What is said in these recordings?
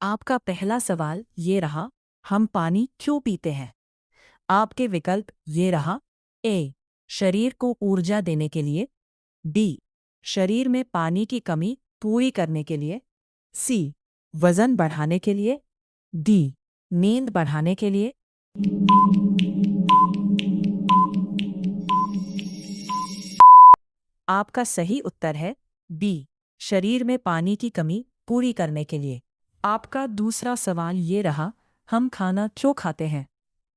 आपका पहला सवाल ये रहा, हम पानी क्यों पीते हैं? आपके विकल्प ये रहा। ए, शरीर को ऊर्जा देने के लिए। बी, शरीर में पानी की कमी पूरी करने के लिए। सी, वजन बढ़ाने के लिए। डी, नींद बढ़ाने के लिए। आपका सही उत्तर है बी, शरीर में पानी की कमी पूरी करने के लिए। आपका दूसरा सवाल ये रहा, हम खाना क्यों खाते हैं?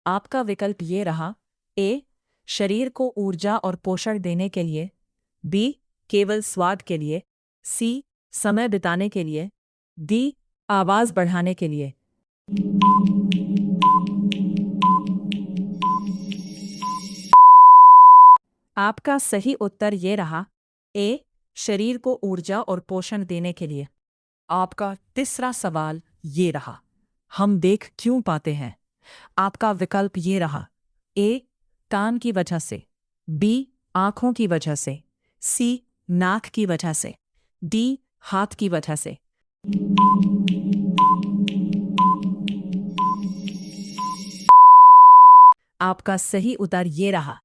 आपका विकल्प ये रहा। ए, शरीर को ऊर्जा और पोषण देने के लिए। बी, केवल स्वाद के लिए। सी, समय बिताने के लिए। डी, आवाज बढ़ाने के लिए। आपका सही उत्तर ये रहा। ए, शरीर को ऊर्जा और पोषण देने के लिए। आपका तीसरा सवाल ये रहा, हम देख क्यों पाते हैं? आपका विकल्प ये रहा। ए, कान की वजह से। बी, आंखों की वजह से। सी, नाक की वजह से। डी, हाथ की वजह से। आपका सही उत्तर ये रहा।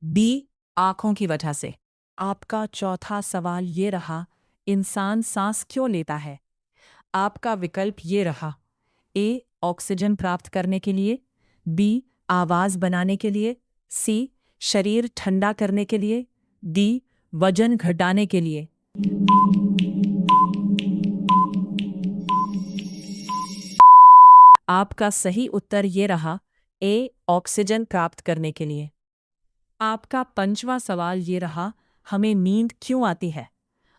बी, आंखों की वजह से। आपका चौथा सवाल ये रहा, इंसान सांस क्यों लेता है? आपका विकल्प ये रहा। ए, ऑक्सीजन प्राप्त करने के लिए। बी, आवाज बनाने के लिए। सी, शरीर ठंडा करने के लिए। डी, वजन घटाने के लिए। आपका सही उत्तर ये रहा। ए, ऑक्सीजन प्राप्त करने के लिए। आपका पांचवा सवाल ये रहा, हमें नींद क्यों आती है?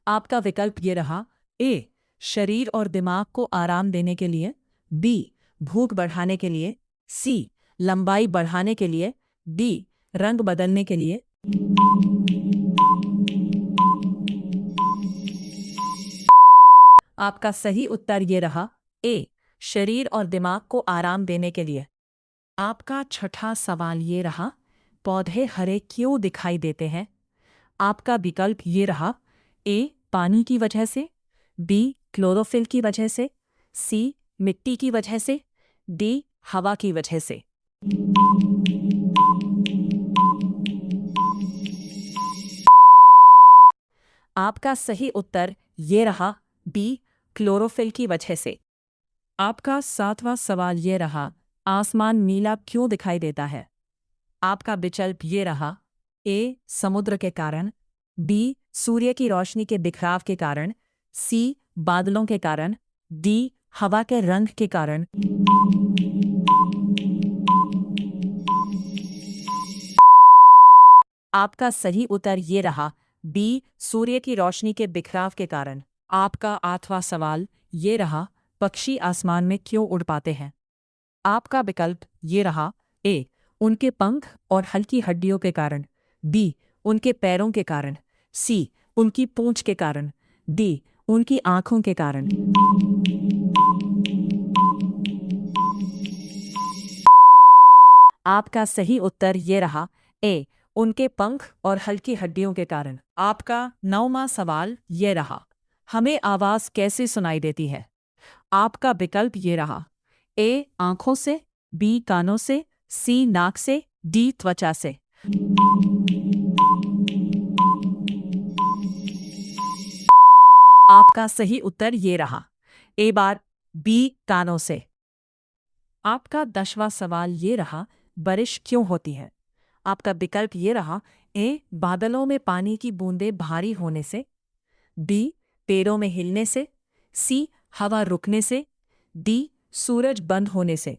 आपका विकल्प ये रहा। ए, शरीर और दिमाग को आराम देने के लिए। बी, भूख बढ़ाने के लिए। सी, लंबाई बढ़ाने के लिए। डी, रंग बदलने के लिए। आपका सही उत्तर ये रहा। ए, शरीर और दिमाग को आराम देने के लिए। आपका छठा सवाल ये रहा, पौधे हरे क्यों दिखाई देते हैं? आपका विकल्प ये रहा। ए, पानी की वजह से। बी, क्लोरोफिल की वजह से। सी, मिट्टी की वजह से। डी, हवा की वजह से। आपका सही उत्तर ये रहा। बी, क्लोरोफिल की वजह से। आपका सातवां सवाल ये रहा, आसमान नीला क्यों दिखाई देता है? आपका विकल्प ये रहा। ए, समुद्र के कारण। बी, सूर्य की रोशनी के बिखराव के कारण। सी, बादलों के कारण। डी, हवा के रंग के कारण। आपका सही उत्तर ये रहा। बी, सूर्य की रोशनी के बिखराव के कारण। आपका आठवां सवाल ये रहा, पक्षी आसमान में क्यों उड़ पाते हैं? आपका विकल्प ये रहा। ए, उनके पंख और हल्की हड्डियों के कारण। बी, उनके पैरों के कारण। सी, उनकी पूंछ के कारण। डी, उनकी आंखों के कारण। आपका सही उत्तर ये रहा। ए, उनके पंख और हल्की हड्डियों के कारण। आपका नौवां सवाल ये रहा, हमें आवाज कैसे सुनाई देती है? आपका विकल्प ये रहा। ए, आंखों से। बी, कानों से। सी, नाक से। डी, त्वचा से। आपका सही उत्तर ये रहा। ए बार, बी, कानों से। आपका 10वां सवाल ये रहा, बारिश क्यों होती है? आपका विकल्प ये रहा। ए, बादलों में पानी की बूंदें भारी होने से। बी, पेड़ों में हिलने से। सी, हवा रुकने से। डी, सूरज बंद होने से।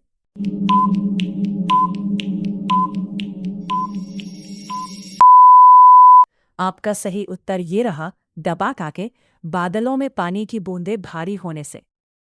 आपका सही उत्तर ये रहा, दबा काके, बादलों में पानी की बूंदें भारी होने से।